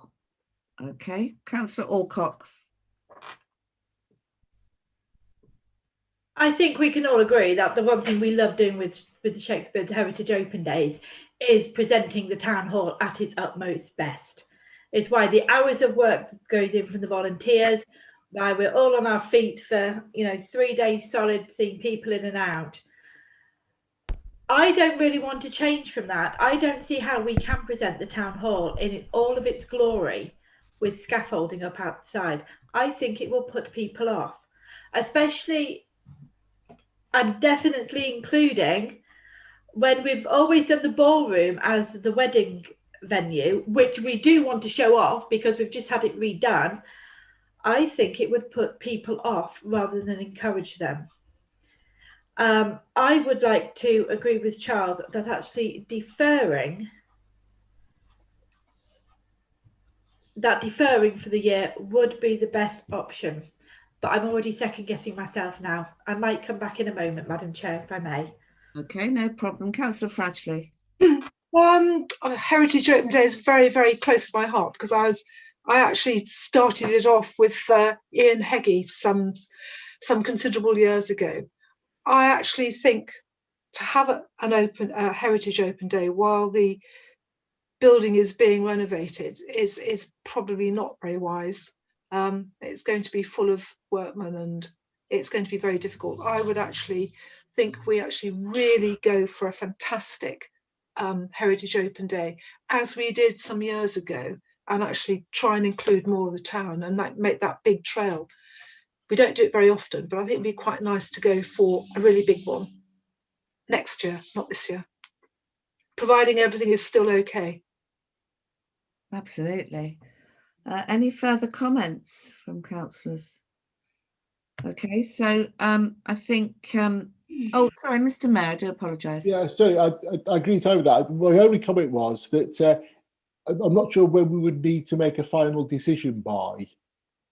[SPEAKER 2] Okay. Councillor Alcock.
[SPEAKER 6] I think we can all agree that the one thing we love doing with the Shakespeare Heritage Open Days is presenting the town hall at its utmost best. It's why the hours of work that goes in from the volunteers, why we're all on our feet for 3 days solid, seeing people in and out. I don't really want to change from that. I don't see how we can present the town hall in all of its glory with scaffolding up outside. I think it will put people off, especially and definitely including when we've always done the ballroom as the wedding venue, which we do want to show off because we've just had it redone. I think it would put people off rather than encourage them. I would like to agree with Charles that actually deferring for the year would be the best option. But I'm already second guessing myself now. I might come back in a moment, Madam Chair, if I may.
[SPEAKER 2] Okay, no problem. Councillor Fradgley.
[SPEAKER 5] Heritage Open Day is very, very close to my heart because I actually started it off with Ian Heggie some considerable years ago. I actually think to have a Heritage Open Day while the building is being renovated is probably not very wise. It's going to be full of workmen and it's going to be very difficult. I would actually think we actually really go for a fantastic Heritage Open Day, as we did some years ago, and actually try and include more of the town and make that big trail. We don't do it very often, but I think it'd be quite nice to go for a really big one next year, not this year, providing everything is still okay.
[SPEAKER 2] Absolutely. Any further comments from councillors? Okay, so I think, oh, sorry, Mr. Mayor, I do apologise.
[SPEAKER 7] Yeah, sorry, I agree with that. My only comment was that I'm not sure when we would need to make a final decision by,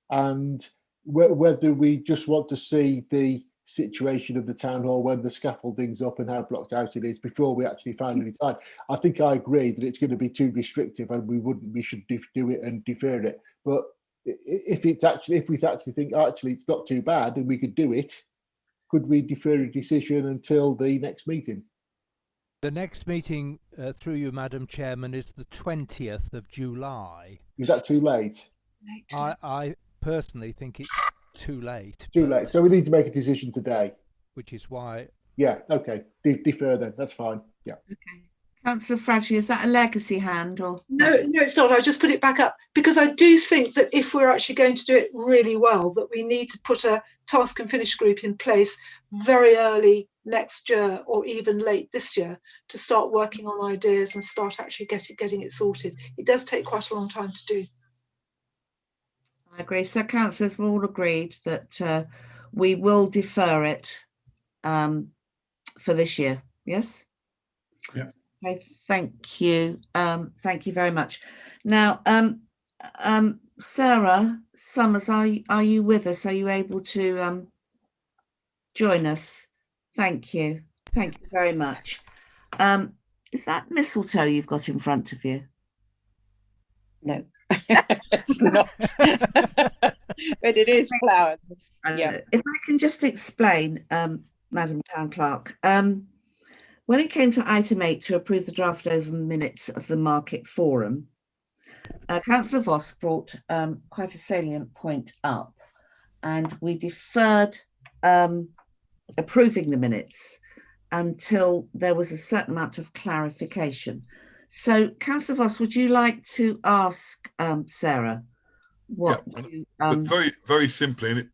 [SPEAKER 7] and whether we just want to see the situation of the town hall when the scaffolding's up and how blocked out it is before we actually finally decide. I think I agree that it's going to be too restrictive and we should do it and defer it. But if we actually think actually it's not too bad and we could do it, could we defer a decision until the next meeting?
[SPEAKER 3] The next meeting, through you, Madam Chairman, is the 20th of July.
[SPEAKER 7] Is that too late?
[SPEAKER 3] I personally think it's too late.
[SPEAKER 7] Too late. So we need to make a decision today.
[SPEAKER 3] Which is why.
[SPEAKER 7] Yeah. Okay. Defer then. That's fine. Yeah.
[SPEAKER 2] Okay. Councillor Fradley, is that a legacy hand or?
[SPEAKER 5] No, it's not. I just put it back up because I do think that if we're actually going to do it really well, that we need to put a task and finish group in place very early next year or even late this year to start working on ideas and start actually getting it sorted. It does take quite a long time to do.
[SPEAKER 2] I agree. So councillors were all agreed that we will defer it for this year. Yes?
[SPEAKER 1] Yeah.
[SPEAKER 2] Okay, thank you. Thank you very much. Now, Sarah Summers, are you with us? Are you able to join us? Thank you. Thank you very much. Is that mistletoe you've got in front of you?
[SPEAKER 9] No, it's not. But it is flowers. Yeah.
[SPEAKER 2] If I can just explain, Madam Town Clerk, when it came to item 8 to approve the draft over minutes of the Market Forum, Councillor Voss brought quite a salient point up, and we deferred approving the minutes until there was a certain amount of clarification. So, Councillor Voss, would you like to ask Sarah what?
[SPEAKER 4] Yeah, very, very simply, and it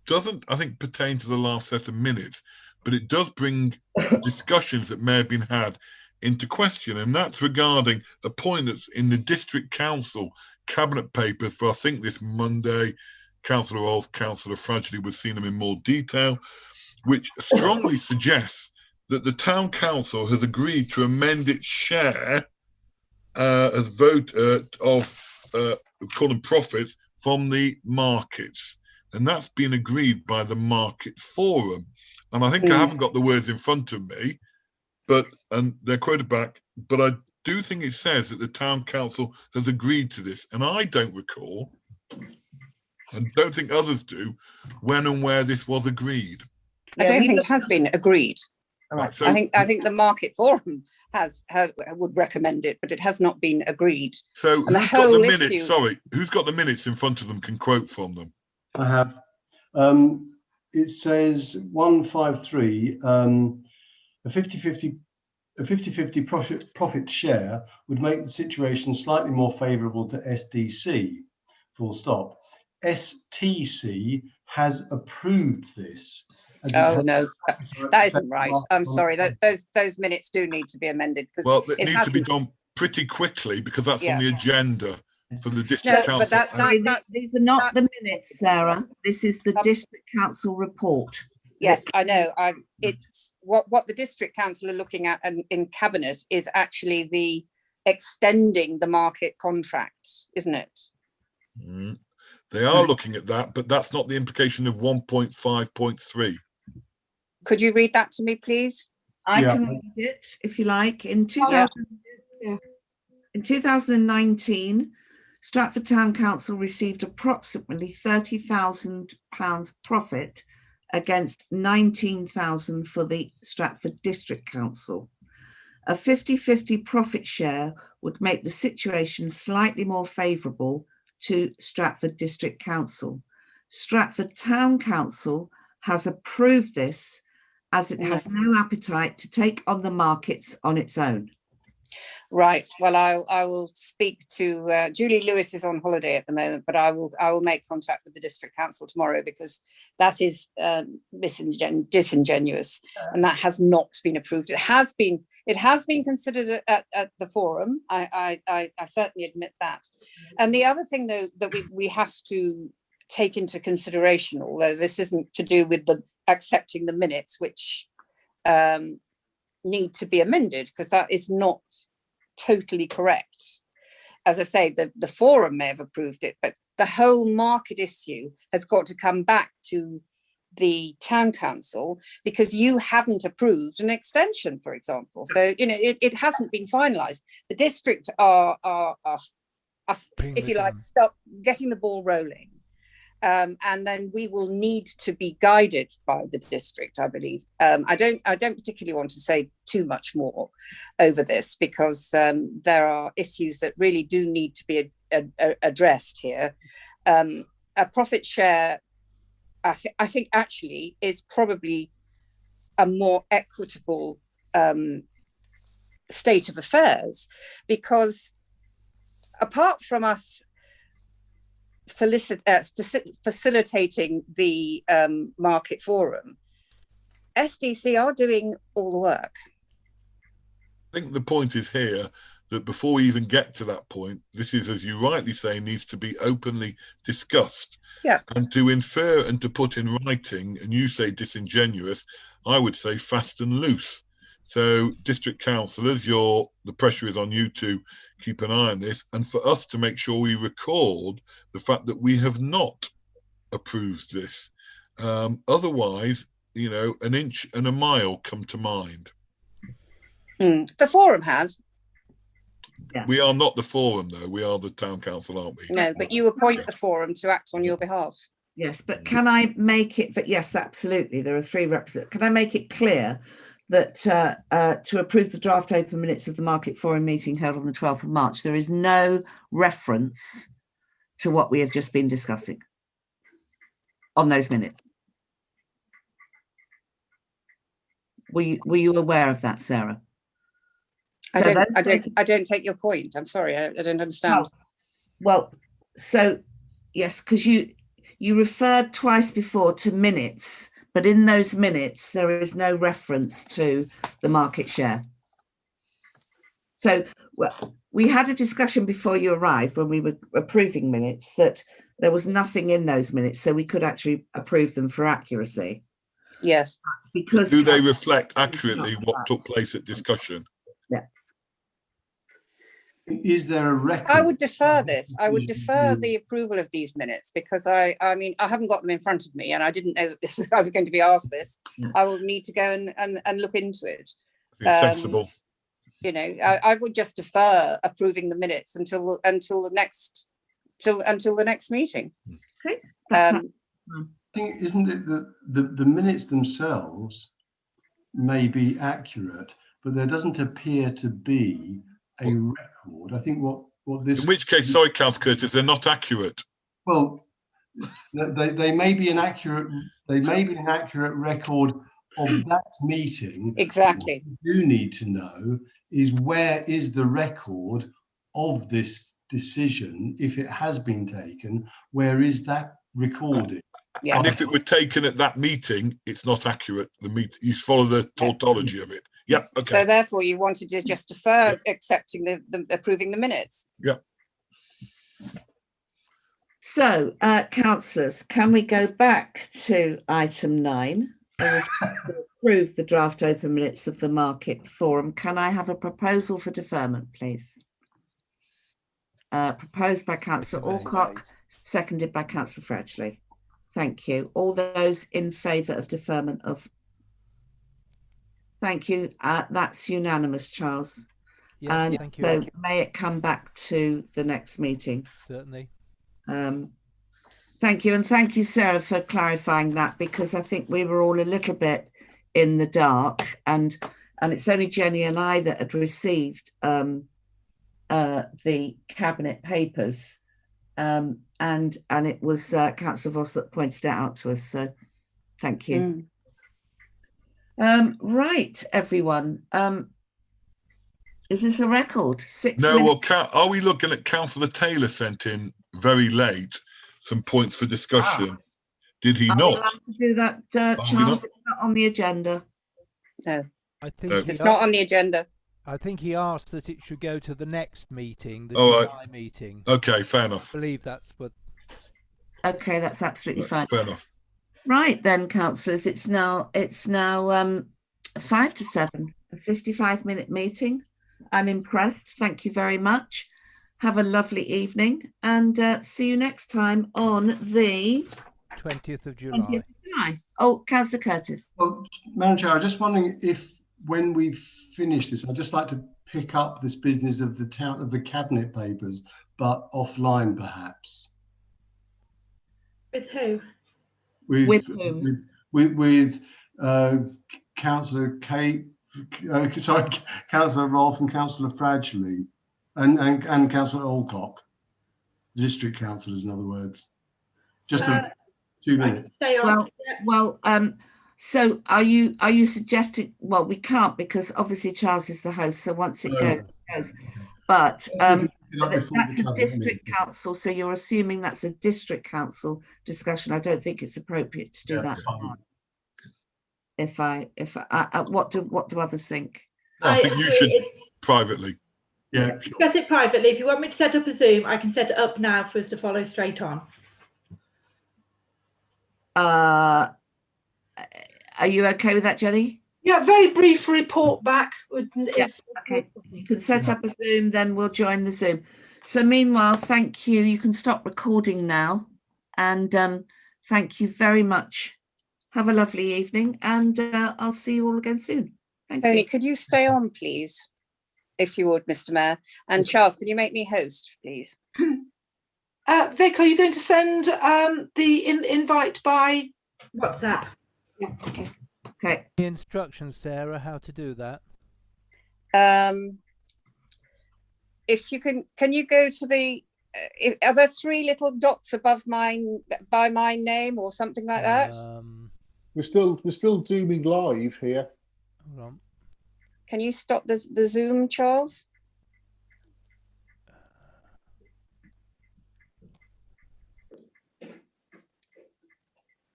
[SPEAKER 4] doesn't, I think, pertain to the last set of minutes, but it does bring discussions that may have been had into question, and that's regarding a point that's in the District Council Cabinet papers for, I think, this Monday. Councillor Rolfe, Councillor Fradley would see them in more detail, which strongly suggests that the Town Council has agreed to amend its share as vote call them profits from the markets, and that's been agreed by the Market Forum. And I think I haven't got the words in front of me, and they're quoted back, but I do think it says that the Town Council has agreed to this, and I don't recall, and don't think others do, when and where this was agreed.
[SPEAKER 9] I don't think it has been agreed.
[SPEAKER 4] Right, so,
[SPEAKER 9] I think the Market Forum would recommend it, but it has not been agreed.
[SPEAKER 4] So who's got the minutes? Sorry, who's got the minutes in front of them? Can quote from them.
[SPEAKER 1] I have. It says 153. A 50-50 profit share would make the situation slightly more favourable to SDC. Full stop. STC has approved this.
[SPEAKER 9] Oh no, that isn't right. I'm sorry. Those minutes do need to be amended because
[SPEAKER 4] it needs to be done pretty quickly because that's on the agenda for the District Council.
[SPEAKER 9] But
[SPEAKER 2] these are not the minutes, Sarah. This is the District Council report.
[SPEAKER 9] Yes, I know. It's what the District Council are looking at in Cabinet is actually the extending the market contract, isn't it?
[SPEAKER 4] They are looking at that, but that's not the implication of 1.5.3.
[SPEAKER 9] Could you read that to me, please?
[SPEAKER 2] I can read it if you like. In 2019, Stratford Town Council received approximately £30,000 profit against £19,000 for the Stratford District Council. A 50-50 profit share would make the situation slightly more favourable to Stratford District Council. Stratford Town Council has approved this as it has no appetite to take on the markets on its own.
[SPEAKER 9] Right. Well, I will speak to Julie Lewis is on holiday at the moment, but I will make contact with the District Council tomorrow because that is disingenuous, and that has not been approved. It has been considered at the forum. I certainly admit that. And the other thing though that we have to take into consideration, although this isn't to do with the accepting the minutes, which need to be amended because that is not totally correct. As I say, the forum may have approved it, but the whole market issue has got to come back to the town council because you haven't approved an extension, for example. So, you know, it hasn't been finalised. The district are if you like, stop getting the ball rolling. And then we will need to be guided by the district, I believe. I don't particularly want to say too much more over this, because there are issues that really do need to be addressed here. A profit share, I think actually is probably a more equitable state of affairs, because apart from us facilitating the market forum, SDC are doing all the work.
[SPEAKER 4] I think the point is here that before we even get to that point, this is, as you rightly say, needs to be openly discussed.
[SPEAKER 9] Yeah.
[SPEAKER 4] And to infer and to put in writing, and you say disingenuous, I would say fast and loose. So district councillors, the pressure is on you to keep an eye on this, and for us to make sure we record the fact that we have not approved this. Otherwise, you know, an inch and a mile come to mind.
[SPEAKER 9] The forum has.
[SPEAKER 2] Yeah.
[SPEAKER 4] We are not the forum, though. We are the town council, aren't we?
[SPEAKER 9] No, but you appoint the forum to act on your behalf.
[SPEAKER 2] Yes, but can I make it, but yes, absolutely, there are 3 representatives. Can I make it clear that to approve the draft open minutes of the Market Forum meeting held on the 12th of March, there is no reference to what we have just been discussing on those minutes? Were you aware of that, Sarah?
[SPEAKER 9] I don't take your point. I'm sorry, I don't understand.
[SPEAKER 2] Well, so yes, because you referred twice before to minutes, but in those minutes there is no reference to the market share. So well, we had a discussion before you arrived when we were approving minutes that there was nothing in those minutes, so we could actually approve them for accuracy.
[SPEAKER 9] Yes.
[SPEAKER 2] Because
[SPEAKER 4] do they reflect accurately what took place at discussion?
[SPEAKER 2] Yeah.
[SPEAKER 1] Is there a record?
[SPEAKER 9] I would defer this. I would defer the approval of these minutes, because I mean, I haven't got them in front of me, and I didn't know that I was going to be asked this.
[SPEAKER 2] Yeah.
[SPEAKER 9] I will need to go and look into it.
[SPEAKER 4] Sensible.
[SPEAKER 9] You know, I would just defer approving the minutes until the next meeting.
[SPEAKER 2] Okay.
[SPEAKER 1] I think, isn't it that the minutes themselves may be accurate, but there doesn't appear to be a record. I think what this.
[SPEAKER 4] In which case, sorry, Councillor Curtis, they're not accurate.
[SPEAKER 1] Well, they may be an accurate. They may be an accurate record of that meeting.
[SPEAKER 9] Exactly.
[SPEAKER 1] What we do need to know is where is the record of this decision, if it has been taken, where is that recorded?
[SPEAKER 9] Yeah.
[SPEAKER 4] And if it were taken at that meeting, it's not accurate. You follow the tautology of it. Yeah. Okay.
[SPEAKER 9] So therefore, you wanted to just defer accepting the approving the minutes.
[SPEAKER 4] Yeah.
[SPEAKER 2] So, councillors, can we go back to item 9? Approve the draft open minutes of the Market Forum. Can I have a proposal for deferment, please? Proposed by Councillor Alcock, seconded by Councillor Fretchley. Thank you. All those in favour of deferment of. Thank you. That's unanimous, Charles.
[SPEAKER 3] Yes,
[SPEAKER 2] and
[SPEAKER 3] thank
[SPEAKER 2] so
[SPEAKER 3] you.
[SPEAKER 2] may it come back to the next meeting.
[SPEAKER 3] Certainly.
[SPEAKER 2] Thank you. And thank you, Sarah, for clarifying that, because I think we were all a little bit in the dark, and it's only Jenny and I that had received the cabinet papers, and it was Councillor Voss that pointed it out to us. So thank you. Right, everyone. Is this a record? 6
[SPEAKER 4] No,
[SPEAKER 2] minutes?
[SPEAKER 4] well, are we looking at Councillor Taylor sent in very late some points for discussion? Did he
[SPEAKER 2] Are we
[SPEAKER 4] not?
[SPEAKER 2] allowed to do that, Charles? It's not on the agenda.
[SPEAKER 9] No,
[SPEAKER 3] I think
[SPEAKER 9] it's not on the agenda.
[SPEAKER 3] I think he asked that it should go to the next meeting, the
[SPEAKER 4] All
[SPEAKER 3] July meeting.
[SPEAKER 4] Okay, fair enough.
[SPEAKER 3] I believe that's what.
[SPEAKER 2] Okay, that's absolutely fine.
[SPEAKER 4] Fair enough.
[SPEAKER 2] Right then, councillors, it's now 5 to 7, a 55-minute meeting. I'm impressed. Thank you very much. Have a lovely evening, and see you next time on the
[SPEAKER 3] 20th of July.
[SPEAKER 2] 20th of July. Oh, Councillor Curtis.
[SPEAKER 1] Well, Madam Chair, I was just wondering if, when we finish this, I'd just like to pick up this business of the cabinet papers, but offline, perhaps.
[SPEAKER 6] With who?
[SPEAKER 2] With whom?
[SPEAKER 1] With Councillor Kate sorry, Councillor Rolfe and Councillor Fradgley, and Councillor Alcock, district councillors, in other words. Just 2 minutes.
[SPEAKER 6] Stay on.
[SPEAKER 2] So are you suggesting? Well, we can't because obviously Charles is the host. So once it goes, it goes. But that's a district council. So you're assuming that's a district council discussion. I don't think it's appropriate to do that. What do others think?
[SPEAKER 4] I think you should privately.
[SPEAKER 1] Yeah,
[SPEAKER 6] discuss it privately. If you want me to set up a Zoom, I can set it up now for us to follow straight on.
[SPEAKER 2] Are you okay with that, Jenny?
[SPEAKER 5] Yeah, very brief report back.
[SPEAKER 2] Okay, you can set up a Zoom, then we'll join the Zoom. So meanwhile, thank you. You can stop recording now, and thank you very much. Have a lovely evening, and I'll see you all again soon. Thank
[SPEAKER 9] Tony,
[SPEAKER 2] you.
[SPEAKER 9] could you stay on, please, if you would, Mr. Mayor? And Charles, can you make me host, please?
[SPEAKER 5] Vic, are you going to send the invite by
[SPEAKER 6] WhatsApp?
[SPEAKER 5] Yeah, okay.
[SPEAKER 2] Okay.
[SPEAKER 3] The instructions, Sarah, how to do that?
[SPEAKER 9] If you can you go to the? Are there 3 little dots above mine by my name or something like that?
[SPEAKER 7] We're still zooming live here.
[SPEAKER 3] Hold on.
[SPEAKER 9] Can you stop the Zoom, Charles?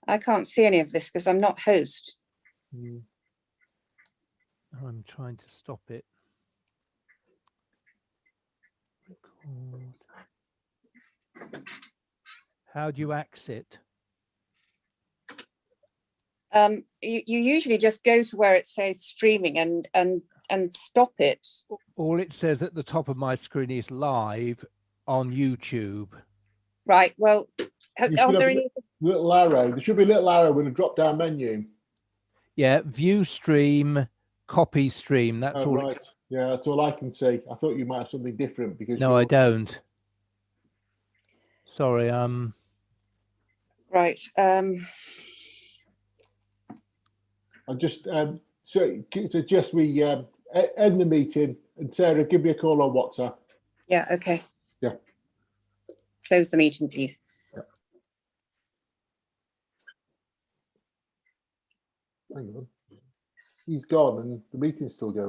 [SPEAKER 9] I can't see any of this because I'm not host.
[SPEAKER 3] I'm trying to stop it. Record. How do you exit?
[SPEAKER 9] You usually just go to where it says streaming and stop it.
[SPEAKER 3] All it says at the top of my screen is live on YouTube.
[SPEAKER 9] Right. Well, are there any
[SPEAKER 7] little arrow? There should be a little arrow with a drop-down menu.
[SPEAKER 3] Yeah, view stream, copy stream. That's all.
[SPEAKER 7] Right. Yeah, that's all I can see. I thought you might have something different because.
[SPEAKER 3] No, I don't. Sorry.
[SPEAKER 9] Right.
[SPEAKER 7] I just suggest we end the meeting, and Sarah, give me a call on WhatsApp.
[SPEAKER 9] Yeah. Okay.
[SPEAKER 7] Yeah.
[SPEAKER 9] Close the meeting, please.
[SPEAKER 7] Yeah. Hang on. He's gone, and the meeting's still going.